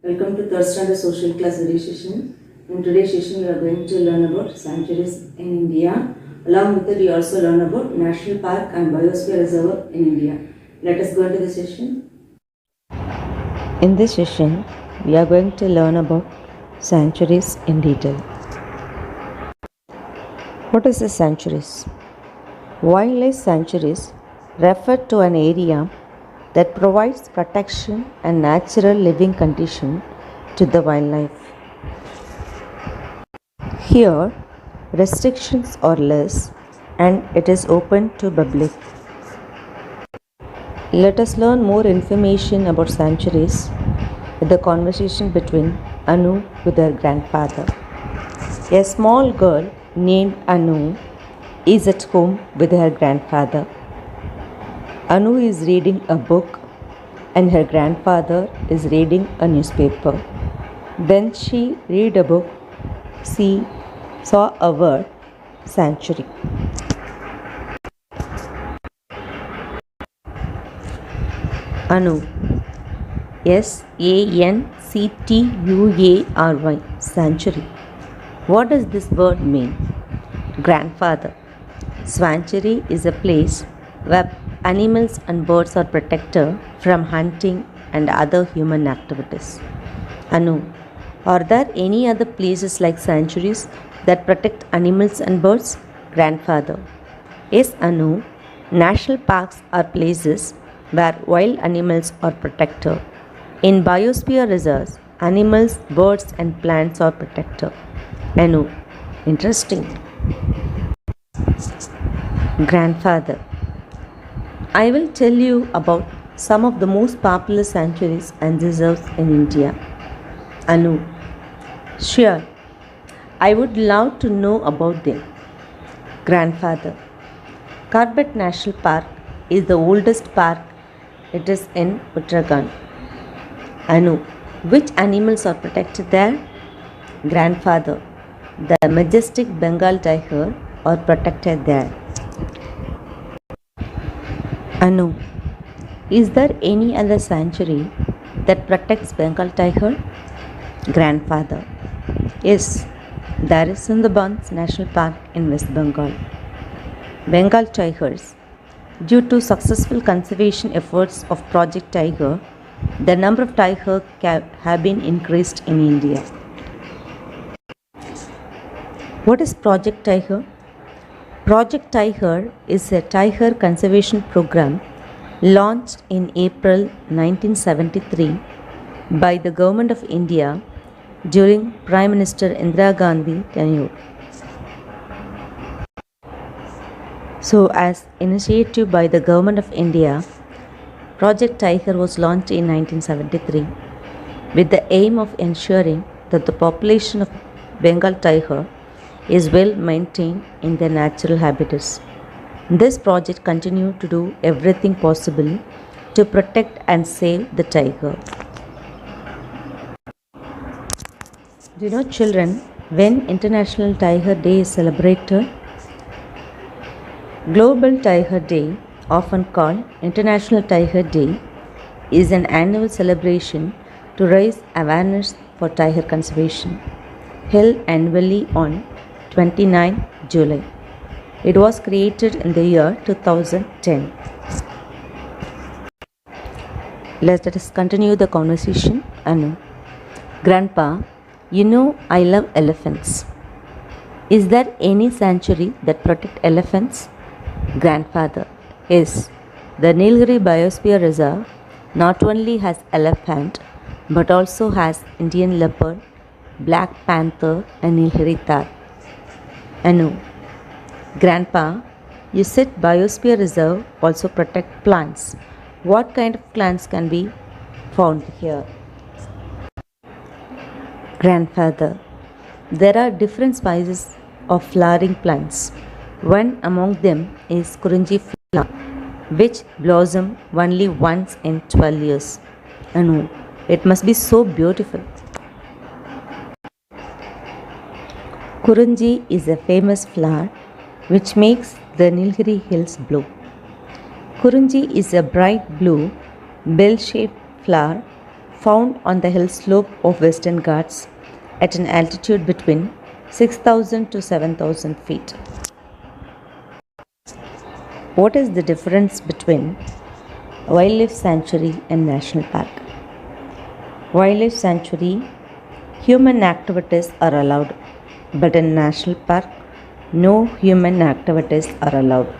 Welcome to third standard social class study session. In today's session, we are going to learn about sanctuaries in India. Along with it, we also learn about National Park and Biosphere Reserve in India. Let us go into the session. In this session, we are going to learn about sanctuaries in detail. What is a sanctuaries? Wildlife sanctuaries refer to an area that provides protection and natural living condition to the wildlife. Here, restrictions are less and it is open to public. Let us learn more information about sanctuaries with the conversation between Anu with her grandfather. A small girl named Anu is at home with her grandfather. Anu is reading a book and her grandfather is reading a newspaper. When she read a book, she saw a word, sanctuary. Anu, Sanctuary, sanctuary. What does this word mean? Grandfather, sanctuary is a place where animals and birds are protected from hunting and other human activities. Anu, are there any other places like sanctuaries that protect animals and birds? Grandfather, yes, Anu, national parks are places where wild animals are protected. In biosphere reserves, animals, birds, and plants are protected. Anu, interesting. Grandfather, I will tell you about some of the most popular sanctuaries and reserves in India. Anu, sure, I would love to know about them. Grandfather, Corbett National Park is the oldest park. It is in Uttarakhand. Anu, which animals are protected there? Grandfather, the majestic Bengal tiger are protected there. Anu, is there any other sanctuary that protects Bengal tiger? Grandfather, yes, there is Sundarbans National Park in West Bengal. Bengal tigers. Due to successful conservation efforts of Project Tiger, the number of tigers have been increased in India. What is Project Tiger? Project Tiger is a tiger conservation program launched in April 1973 by the Government of India during Prime Minister Indira Gandhi tenure. So, as initiative by the Government of India, Project Tiger was launched in 1973 with the aim of ensuring that the population of Bengal tiger is well maintained in their natural habitats. This project continued to do everything possible to protect and save the tiger. Do you know, children, when International Tiger Day is celebrated? Global Tiger Day, often called International Tiger Day, is an annual celebration to raise awareness for tiger conservation, held annually on 29 July. It was created in the year 2010. Let us continue the conversation. Anu, Grandpa, you know I love elephants. Is there any sanctuary that protect elephants? Grandfather, yes, the Nilgiri Biosphere Reserve not only has elephant but also has Indian leopard, black panther and Nilgiri tahr. Anu, Grandpa, you said Biosphere Reserve also protect plants. What kind of plants can be found here? Grandfather, there are different species of flowering plants. One among them is Kurunji flower, which blossom only once in 12 years. Anu, it must be so beautiful. Kurunji is a famous flower which makes the Nilgiri hills blue. Kurunji is a bright blue, bell-shaped flower found on the hill slope of Western Ghats at an altitude between 6,000 to 7,000 feet. What is the difference between wildlife sanctuary and national park? Wildlife sanctuary, human activities are allowed, but in national park, no human activities are allowed.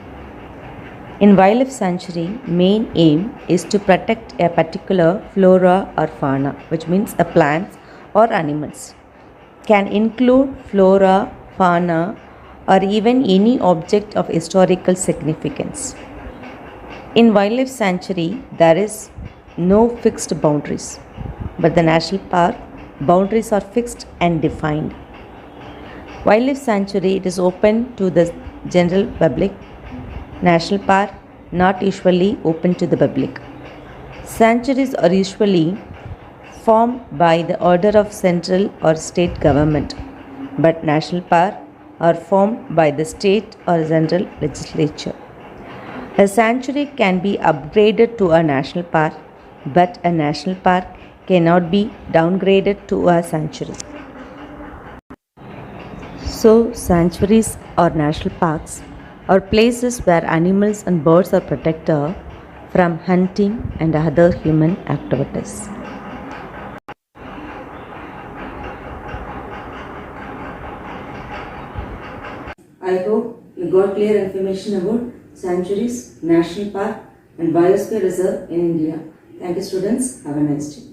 In wildlife sanctuary, main aim is to protect a particular flora or fauna, which means a plants or animals. Can include flora, fauna, or even any object of historical significance. In wildlife sanctuary, there is no fixed boundaries, but the national park boundaries are fixed and defined. Wildlife sanctuary, it is open to the general public. National park, not usually open to the public. Sanctuaries are usually formed by the order of central or state government, but national park are formed by the state or central legislature. A sanctuary can be upgraded to a national park, but a national park cannot be downgraded to a sanctuary. So, sanctuaries or national parks are places where animals and birds are protected from hunting and other human activities. I hope you got clear information about sanctuaries, national park and biosphere reserve in India. Thank you students. Have a nice day.